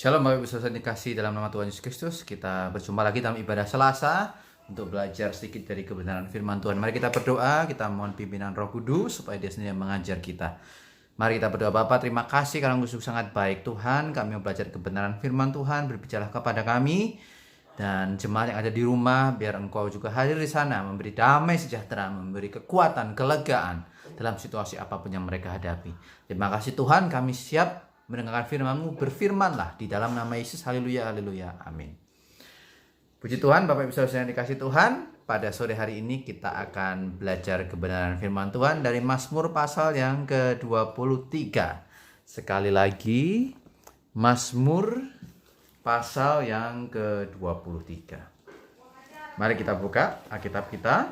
Shalom Bapak Ibu Saudara dikasih dalam nama Tuhan Yesus Kristus. Kita berjumpa lagi dalam ibadah Selasa untuk belajar sedikit dari kebenaran firman Tuhan. Mari kita berdoa, kita mohon pimpinan Roh Kudus supaya Dia sendiri yang mengajar kita. Mari kita berdoa. Bapa, terima kasih karena Engkau sangat baik Tuhan. Kami mau belajar kebenaran firman Tuhan, berbicara kepada kami dan jemaat yang ada di rumah, biar Engkau juga hadir di sana, memberi damai sejahtera, memberi kekuatan, kelegaan dalam situasi apapun yang mereka hadapi. Terima kasih Tuhan, kami siap mendengarkan firman-Mu. Berfirmanlah di dalam nama Yesus. Haleluya, haleluya, amin. Puji Tuhan, Bapak Ibu Saudara yang dikasih Tuhan. Pada sore hari ini kita akan belajar kebenaran firman Tuhan dari Mazmur pasal yang ke-23. Sekali lagi, Mazmur pasal yang ke-23. Mari kita buka Alkitab kita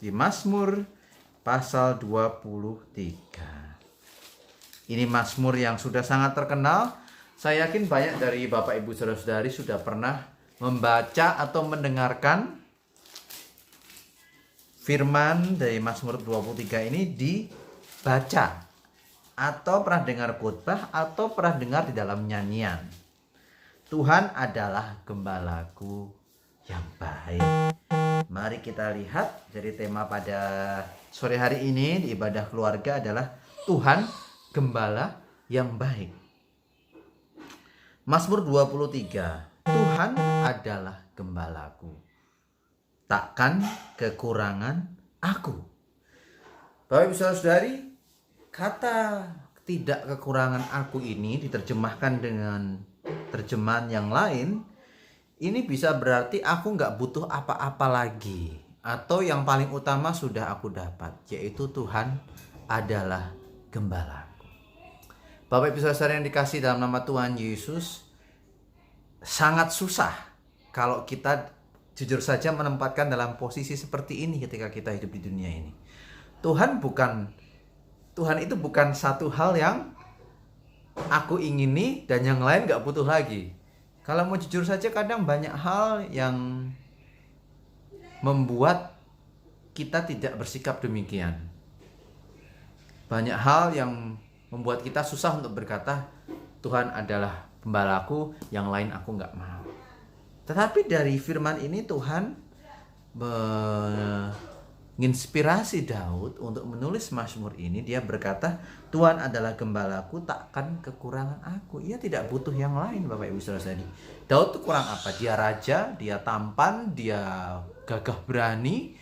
di Mazmur pasal 23. Ini Mazmur yang sudah sangat terkenal. Saya yakin banyak dari Bapak Ibu Saudara-saudari sudah pernah membaca atau mendengarkan firman dari Mazmur 23 ini dibaca, atau pernah dengar khotbah, atau pernah dengar di dalam nyanyian. Tuhan adalah gembalaku yang baik. Mari kita lihat, jadi tema pada sore hari ini di ibadah keluarga adalah Tuhan Gembala yang baik. Mazmur 23. Tuhan adalah gembalaku, takkan kekurangan aku. Bapak Ibu Saudari, kata tidak kekurangan aku ini diterjemahkan dengan terjemahan yang lain. Ini bisa berarti aku nggak butuh apa-apa lagi, atau yang paling utama sudah aku dapat, yaitu Tuhan adalah gembala. Bapak Ibu Saudara yang dikasih dalam nama Tuhan Yesus, sangat susah kalau kita jujur saja menempatkan dalam posisi seperti ini ketika kita hidup di dunia ini. Tuhan itu bukan satu hal yang aku ingini dan yang lain gak butuh lagi. Kalau mau jujur saja, kadang banyak hal yang membuat kita tidak bersikap demikian. Banyak hal yang membuat kita susah untuk berkata, Tuhan adalah gembalaku, yang lain aku nggak mau. Tetapi dari firman ini Tuhan menginspirasi Daud untuk menulis Mazmur ini. Dia berkata, Tuhan adalah gembalaku, takkan kekurangan aku. Ia tidak butuh yang lain, Bapak Ibu Saudara. Daud itu kurang apa? Dia raja, dia tampan, dia gagah berani,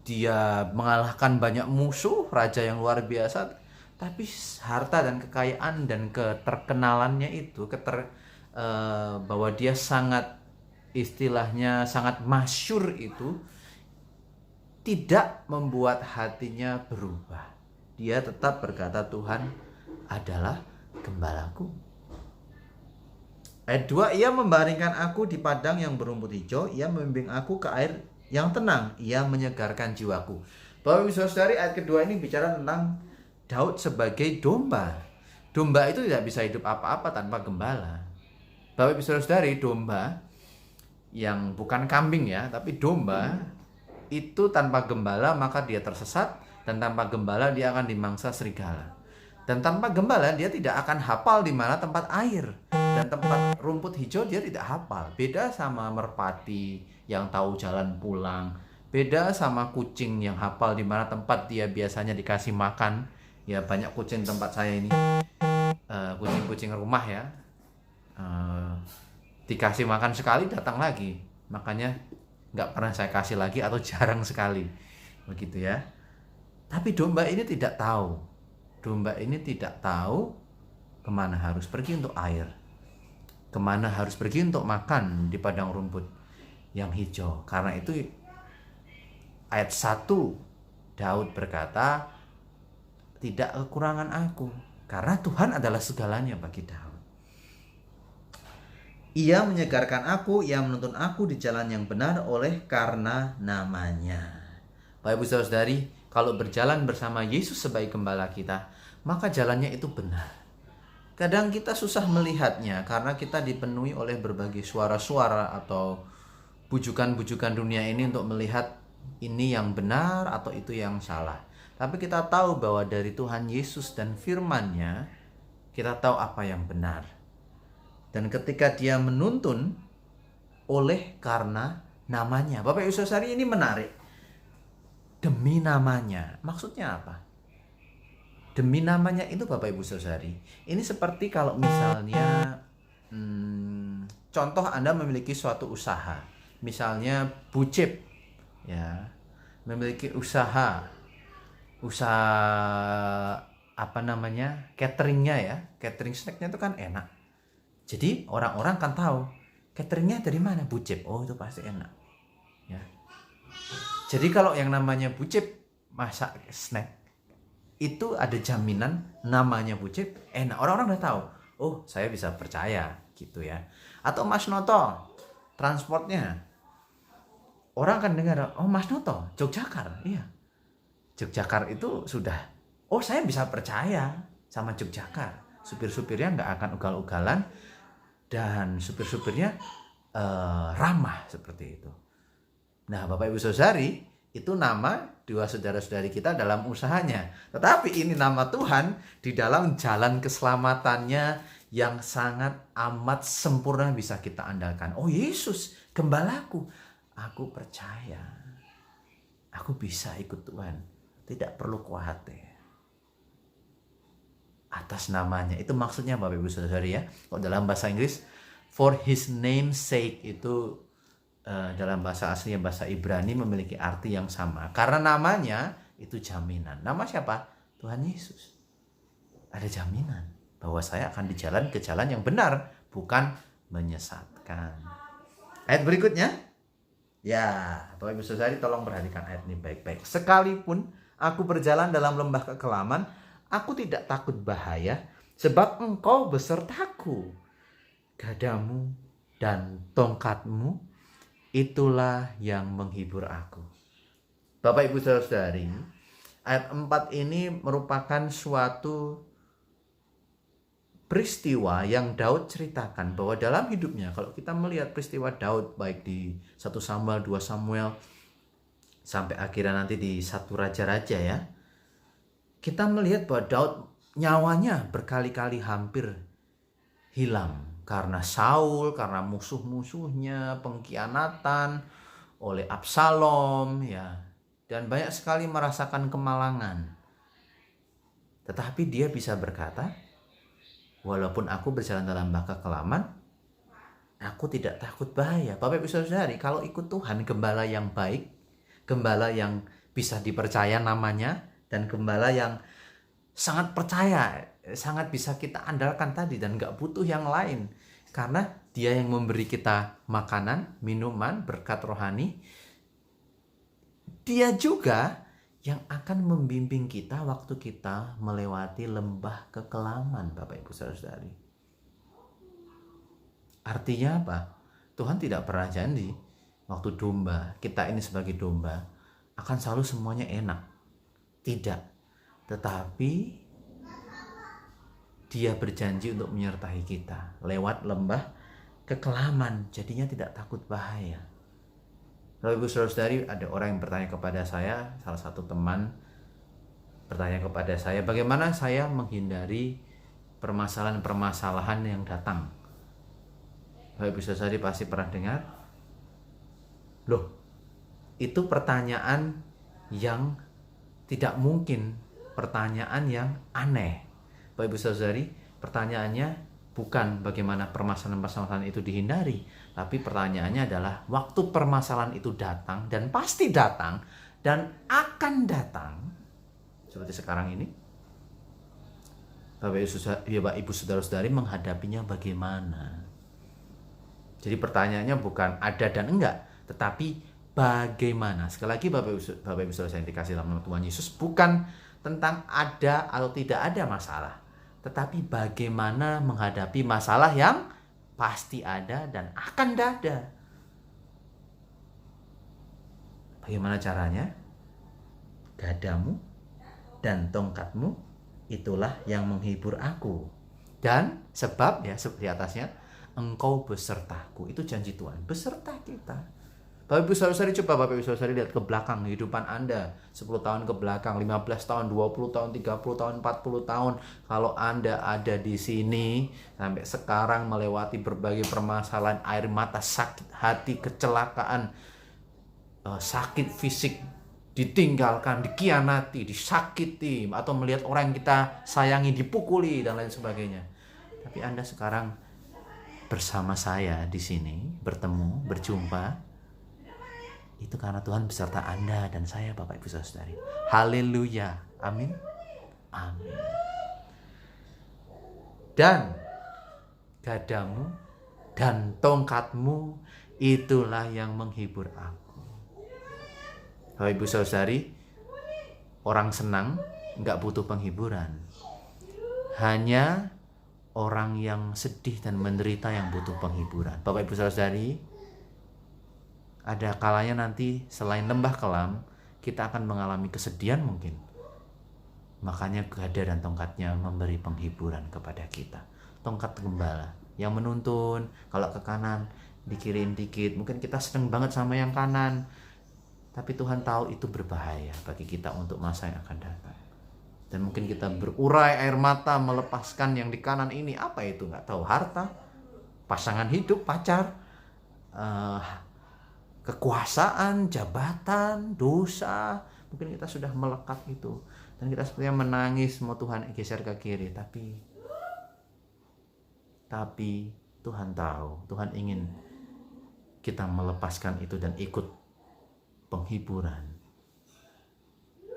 dia mengalahkan banyak musuh, raja yang luar biasa. Tapi harta dan kekayaan dan keterkenalannya itu, bahwa dia sangat, istilahnya sangat masyhur itu, tidak membuat hatinya berubah. Dia tetap berkata, Tuhan adalah gembalaku. Ayat 2, ia membaringkan aku di padang yang berumput hijau, ia membimbing aku ke air yang tenang, ia menyegarkan jiwaku. Bapak Ibu Saudari, ayat kedua ini bicara tentang Daud sebagai domba. Domba itu tidak bisa hidup apa-apa tanpa gembala. Bapak Ibu Saudari, domba yang bukan kambing ya, tapi domba itu tanpa gembala maka dia tersesat, dan tanpa gembala dia akan dimangsa serigala. Dan tanpa gembala dia tidak akan hafal di mana tempat air, dan tempat rumput hijau dia tidak hafal. Beda sama merpati yang tahu jalan pulang. Beda sama kucing yang hafal di mana tempat dia biasanya dikasih makan. Ya, banyak kucing tempat saya ini, kucing-kucing rumah ya, dikasih makan sekali datang lagi, makanya nggak pernah saya kasih lagi atau jarang sekali, begitu ya. Tapi domba ini tidak tahu, kemana harus pergi untuk air, kemana harus pergi untuk makan di padang rumput yang hijau. Karena itu ayat 1 Daud berkata, tidak kekurangan aku, karena Tuhan adalah segalanya bagi Daud. Ia menyegarkan aku, ia menuntun aku di jalan yang benar oleh karena namanya. Bapak Ibu Saudari, kalau berjalan bersama Yesus sebagai gembala kita, maka jalannya itu benar. Kadang kita susah melihatnya karena kita dipenuhi oleh berbagai suara-suara atau bujukan-bujukan dunia ini untuk melihat ini yang benar atau itu yang salah. Tapi kita tahu bahwa dari Tuhan Yesus dan firman-Nya, kita tahu apa yang benar. Dan ketika dia menuntun oleh karena namanya. Bapak Ibu Saudari, ini menarik. Demi namanya. Maksudnya apa? Demi namanya itu Bapak Ibu Saudari, ini seperti kalau misalnya contoh Anda memiliki suatu usaha. Misalnya Bucip ya, memiliki usaha apa namanya? Cateringnya ya. Catering snacknya itu kan enak. Jadi orang-orang kan tahu cateringnya dari mana? Bucip. Oh, itu pasti enak. Ya. Jadi kalau yang namanya Bucip masak snack, itu ada jaminan namanya Bucip enak. Orang-orang udah tahu. Oh, saya bisa percaya gitu ya. Atau Mas Noto, transportnya. Orang kan dengar, oh Mas Noto, Yogyakarta. Iya. Yogyakarta itu sudah, oh saya bisa percaya sama Yogyakarta. Supir-supirnya nggak akan ugal-ugalan dan supir-supirnya ramah seperti itu. Nah, Bapak Ibu Saudari, itu nama dua saudara-saudari kita dalam usahanya. Tetapi ini nama Tuhan di dalam jalan keselamatannya yang sangat amat sempurna bisa kita andalkan. Oh Yesus, gembalaku. Aku percaya. Aku bisa ikut Tuhan. Tidak perlu khawatir. Atas namanya. Itu maksudnya Bapak Ibu Saudari ya. Kalau dalam bahasa Inggris, for his name's sake, itu dalam bahasa aslinya bahasa Ibrani memiliki arti yang sama. Karena namanya itu jaminan. Nama siapa? Tuhan Yesus. Ada jaminan bahwa saya akan dijalan ke jalan yang benar, bukan menyesatkan. Ayat berikutnya. Ya, Bapak Ibu Saudari tolong perhatikan ayat ini baik-baik. Sekalipun aku berjalan dalam lembah kekelaman, aku tidak takut bahaya, sebab Engkau besertaku. Gadamu dan tongkatmu itulah yang menghibur aku. Bapak Ibu Saudari, ayat 4 ini merupakan suatu peristiwa yang Daud ceritakan bahwa dalam hidupnya, kalau kita melihat peristiwa Daud baik di 1 Samuel, 2 Samuel sampai akhirnya nanti di 1 Raja-Raja ya, kita melihat bahwa Daud nyawanya berkali-kali hampir hilang karena Saul, karena musuh-musuhnya, pengkhianatan oleh Absalom ya, dan banyak sekali merasakan kemalangan. Tetapi dia bisa berkata, walaupun aku berjalan dalam lembah kekelaman, aku tidak takut bahaya. Bapak Ibu Saudari, kalau ikut Tuhan, gembala yang baik, gembala yang bisa dipercaya namanya, dan gembala yang sangat percaya, sangat bisa kita andalkan tadi, dan gak butuh yang lain. Karena dia yang memberi kita makanan, minuman, berkat rohani. Dia juga yang akan membimbing kita waktu kita melewati lembah kekelaman, Bapak Ibu Saudari. Artinya apa? Tuhan tidak pernah janji waktu domba, kita ini sebagai domba, akan selalu semuanya enak. Tidak. Tetapi Dia berjanji untuk menyertai kita lewat lembah kekelaman, jadinya tidak takut bahaya. Bapak Ibu Saudari, ada orang yang bertanya kepada saya, salah satu teman bertanya kepada saya, bagaimana saya menghindari permasalahan-permasalahan yang datang. Bapak Ibu Saudari pasti pernah dengar, loh, itu pertanyaan yang tidak mungkin, pertanyaan yang aneh. Bapak Ibu Saudari, pertanyaannya bukan bagaimana permasalahan-permasalahan itu dihindari, tapi pertanyaannya adalah waktu permasalahan itu datang, dan pasti datang, dan akan datang, seperti sekarang ini, Bapak Ibu Saudara-saudari menghadapinya bagaimana? Jadi pertanyaannya bukan ada dan enggak, tetapi bagaimana. Sekali lagi Bapak Ibu Saudara yang dikasih dalam nama Tuhan Yesus, bukan tentang ada atau tidak ada masalah, tetapi bagaimana menghadapi masalah yang pasti ada dan akan ada. Bagaimana caranya? Gadamu dan tongkatmu itulah yang menghibur aku. Dan sebab ya, di atasnya, Engkau besertaku. Itu janji Tuhan, beserta kita. Bapak Ibu Saudara-saudari, coba Bapak Ibu Saudara-saudari lihat ke belakang kehidupan Anda 10 tahun ke belakang, 15 tahun, 20 tahun, 30 tahun, 40 tahun. Kalau Anda ada di sini sampai sekarang melewati berbagai permasalahan, air mata, sakit hati, kecelakaan, sakit fisik, ditinggalkan, dikhianati, disakiti, atau melihat orang yang kita sayangi dipukuli dan lain sebagainya. Tapi Anda sekarang bersama saya di sini, bertemu, berjumpa, itu karena Tuhan beserta Anda dan saya, Bapak Ibu Saudari. Haleluya. Amin. Amin. Dan gadamu dan tongkatmu itulah yang menghibur aku. Bapak Ibu Saudari, orang senang nggak butuh penghiburan. Hanya orang yang sedih dan menderita yang butuh penghiburan. Bapak Ibu Saudari, ada kalanya nanti selain lembah kelam, kita akan mengalami kesedihan mungkin. Makanya gada dan tongkatnya memberi penghiburan kepada kita. Tongkat gembala yang menuntun, kalau ke kanan dikirim dikit. Mungkin kita senang banget sama yang kanan, tapi Tuhan tahu itu berbahaya bagi kita untuk masa yang akan datang. Dan mungkin kita berurai air mata melepaskan yang di kanan ini. Apa itu? Nggak tahu. Harta, pasangan hidup, pacar, kekuasaan, jabatan, dosa. Mungkin kita sudah melekat itu. Dan kita sepertinya menangis, mau Tuhan geser ke kiri. Tapi Tuhan tahu, Tuhan ingin kita melepaskan itu dan ikut penghiburan.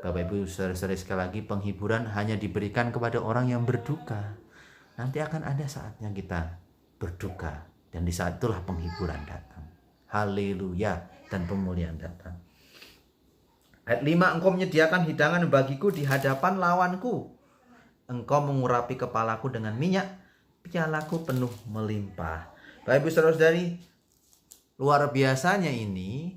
Bapak Ibu saudara-saudari, sekali lagi, penghiburan hanya diberikan kepada orang yang berduka. Nanti akan ada saatnya kita berduka. Dan di saat itulah penghiburan datang. Haleluya, dan pemulihan datang. Ayat 5, engkau menyediakan hidangan bagiku di hadapan lawanku. Engkau mengurapi kepalaku dengan minyak, pialaku penuh melimpah. Bapak Ibu saudara-saudari, luar biasanya ini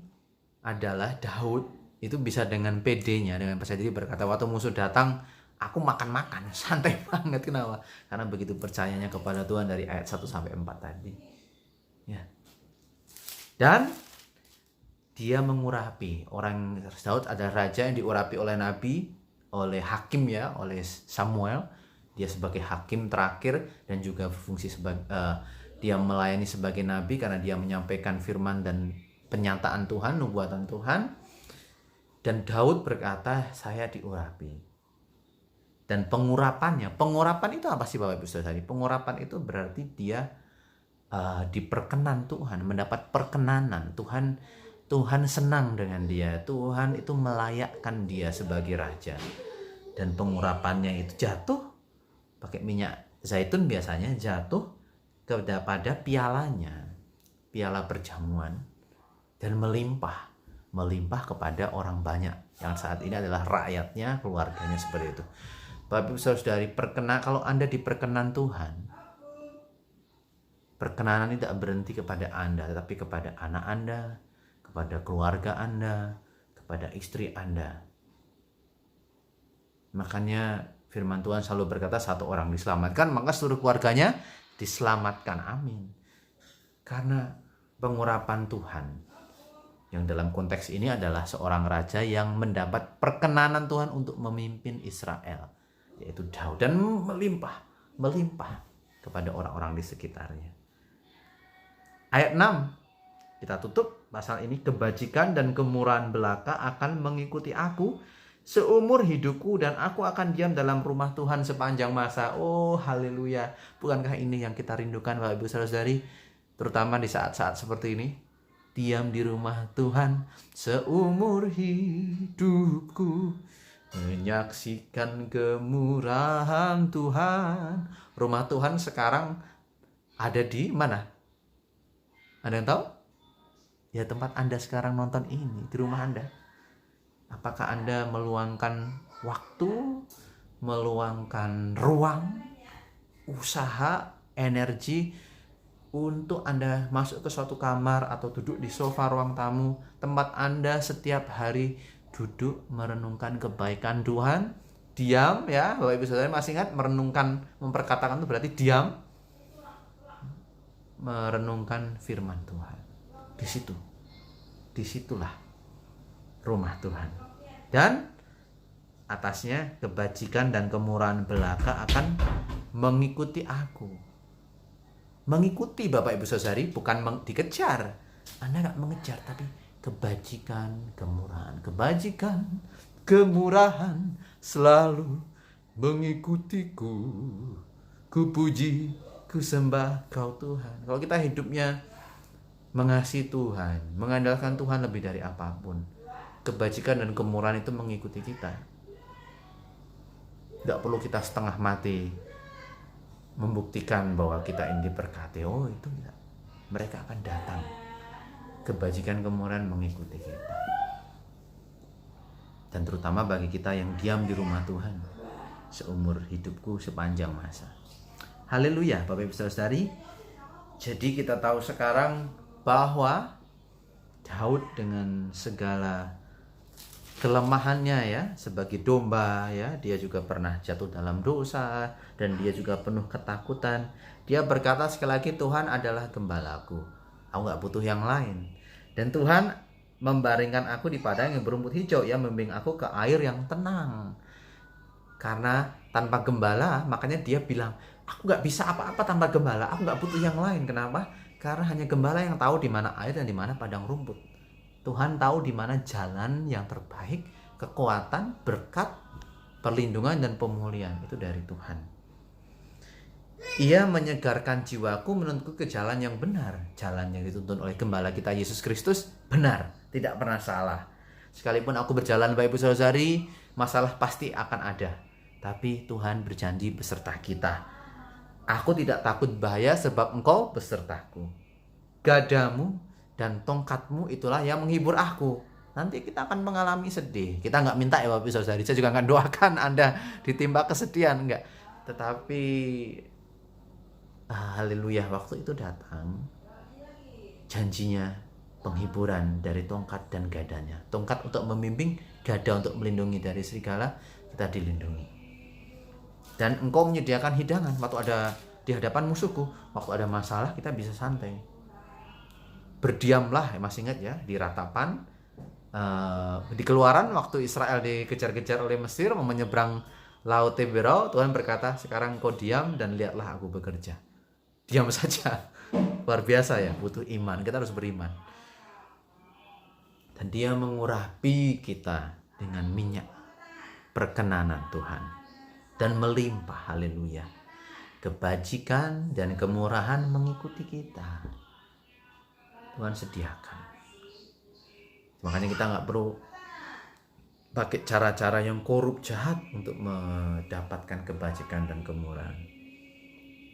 adalah Daud itu bisa dengan PD-nya, dengan percaya diri berkata, waktu musuh datang, aku makan-makan, santai banget. Kenapa? Karena begitu percayanya kepada Tuhan dari ayat 1 sampai 4 tadi. Ya. Dan dia mengurapi. Orang Daud adalah raja yang diurapi oleh nabi, oleh hakim ya, oleh Samuel. Dia sebagai hakim terakhir dan juga berfungsi sebagai dia melayani sebagai nabi karena dia menyampaikan firman dan penyataan Tuhan, nubuatan Tuhan. Dan Daud berkata, saya diurapi. Dan pengurapan itu apa sih Bapak Ibu Saudara? Pengurapan itu berarti dia diperkenan Tuhan, mendapat perkenanan. Tuhan senang dengan dia. Tuhan itu melayakkan dia sebagai raja. Dan pengurapannya itu jatuh pakai minyak zaitun, biasanya jatuh kepada pialanya, piala perjamuan, dan melimpah kepada orang banyak yang saat ini adalah rakyatnya, keluarganya, seperti itu. Bapak Ibu Saudari, kalau Anda diperkenan Tuhan, perkenanan tidak berhenti kepada Anda, tetapi kepada anak Anda, kepada keluarga Anda, kepada istri Anda. Makanya firman Tuhan selalu berkata, satu orang diselamatkan, maka seluruh keluarganya diselamatkan. Amin. Karena pengurapan Tuhan, yang dalam konteks ini adalah seorang raja yang mendapat perkenanan Tuhan untuk memimpin Israel, yaitu Daud, dan melimpah kepada orang-orang di sekitarnya. Ayat 6, kita tutup pasal ini. Kebajikan dan kemurahan belaka akan mengikuti aku seumur hidupku, dan aku akan diam dalam rumah Tuhan sepanjang masa. Oh haleluya. Bukankah ini yang kita rindukan Bapak Ibu Saudari, terutama di saat-saat seperti ini? Diam di rumah Tuhan seumur hidupku, menyaksikan kemurahan Tuhan. Rumah Tuhan sekarang ada di mana? Ada yang tahu? Ya, tempat Anda sekarang nonton ini, di rumah Anda. Apakah Anda meluangkan waktu, meluangkan ruang, usaha, energi untuk Anda masuk ke suatu kamar atau duduk di sofa ruang tamu, tempat Anda setiap hari duduk merenungkan kebaikan Tuhan, diam ya, Bapak Ibu Saudara masih ingat merenungkan, memperkatakan itu berarti diam, merenungkan firman Tuhan. Di situ disitulah rumah Tuhan. Dan atasnya kebajikan dan kemurahan belaka akan mengikuti aku. Mengikuti Bapak Ibu Saudari, bukan dikejar. Anda gak mengejar, tapi kebajikan, kemurahan. Kebajikan, kemurahan selalu mengikutiku. Ku puji, ku sembah Kau Tuhan. Kalau kita hidupnya mengasihi Tuhan, mengandalkan Tuhan lebih dari apapun, kebajikan dan kemurahan itu mengikuti kita. Tidak perlu kita setengah mati membuktikan bahwa kita ini diberkati. Oh, itu tidak. Mereka akan datang. Kebajikan kemurahan mengikuti kita. Dan terutama bagi kita yang diam di rumah Tuhan seumur hidupku sepanjang masa. Haleluya, Bapak Ibu Saudari. Jadi kita tahu sekarang bahwa Daud dengan segala kelemahannya ya, sebagai domba ya, dia juga pernah jatuh dalam dosa dan dia juga penuh ketakutan. Dia berkata sekali lagi, Tuhan adalah gembalaku, aku gak butuh yang lain. Dan Tuhan membaringkan aku di padang yang berumput hijau, ya, membimbing aku ke air yang tenang. Karena tanpa gembala, makanya dia bilang, aku gak bisa apa-apa tanpa gembala, aku gak butuh yang lain. Kenapa? Karena hanya gembala yang tahu di mana air dan di mana padang rumput. Tuhan tahu di mana jalan yang terbaik, kekuatan, berkat, perlindungan dan pemulihan itu dari Tuhan. Ia menyegarkan jiwaku, menuntunku ke jalan yang benar. Jalan yang dituntun oleh gembala kita Yesus Kristus benar, tidak pernah salah. Sekalipun aku berjalan Bapak Ibu Saudari, masalah pasti akan ada. Tapi Tuhan berjanji beserta kita. Aku tidak takut bahaya sebab Engkau besertaku. Gadamu dan tongkatmu itulah yang menghibur aku. Nanti kita akan mengalami sedih. Kita nggak minta ya Bapak Ibu Saudari. Saya juga nggak doakan Anda ditimpa kesedihan, enggak. Tetapi haleluya, waktu itu datang janjinya penghiburan dari tongkat dan gadanya. Tongkat untuk membimbing, gada untuk melindungi dari serigala, kita dilindungi. Dan Engkau menyediakan hidangan waktu ada di hadapan musuhku. Waktu ada masalah kita bisa santai. Berdiamlah, masih ingat ya, di ratapan, di Keluaran waktu Israel dikejar-kejar oleh Mesir mau menyeberang Laut Teberau, Tuhan berkata, sekarang kau diam dan lihatlah aku bekerja. Diam saja. Luar biasa ya, butuh iman. Kita harus beriman. Dan Dia mengurapi kita dengan minyak perkenanan Tuhan. Dan melimpah, haleluya. Kebajikan dan kemurahan mengikuti kita. Tuhan sediakan. Makanya kita gak perlu pakai cara-cara yang korup, jahat untuk mendapatkan kebajikan dan kemurahan.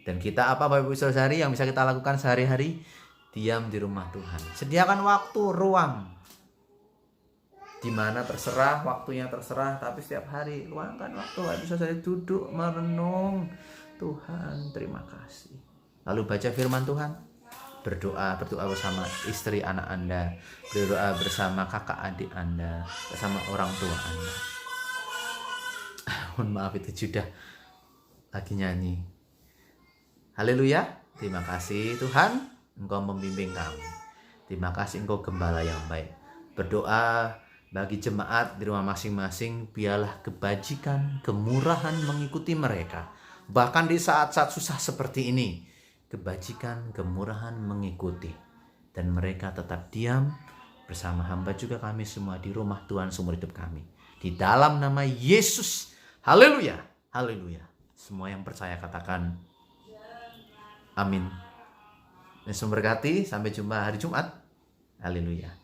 Dan kita apa Bapak Ibu Saudari yang bisa kita lakukan sehari-hari? Diam di rumah Tuhan. Sediakan waktu, ruang. Di mana terserah, waktunya terserah, tapi setiap hari luangkan waktu, bisa saya duduk merenung. Tuhan, terima kasih. Lalu baca firman Tuhan, berdoa bersama istri anak Anda, berdoa bersama kakak adik Anda, bersama orang tua Anda. Mohon maaf itu sudah lagi nyanyi. Haleluya, terima kasih Tuhan, Engkau membimbing kami. Terima kasih Engkau gembala yang baik. Berdoa bagi jemaat di rumah masing-masing, biarlah kebajikan, kemurahan mengikuti mereka. Bahkan di saat-saat susah seperti ini, kebajikan, kemurahan mengikuti. Dan mereka tetap diam bersama hamba juga kami semua di rumah Tuhan seumur hidup kami. Di dalam nama Yesus. Haleluya, haleluya. Semua yang percaya katakan amin. Dan berkati, sampai jumpa hari Jumat. Haleluya.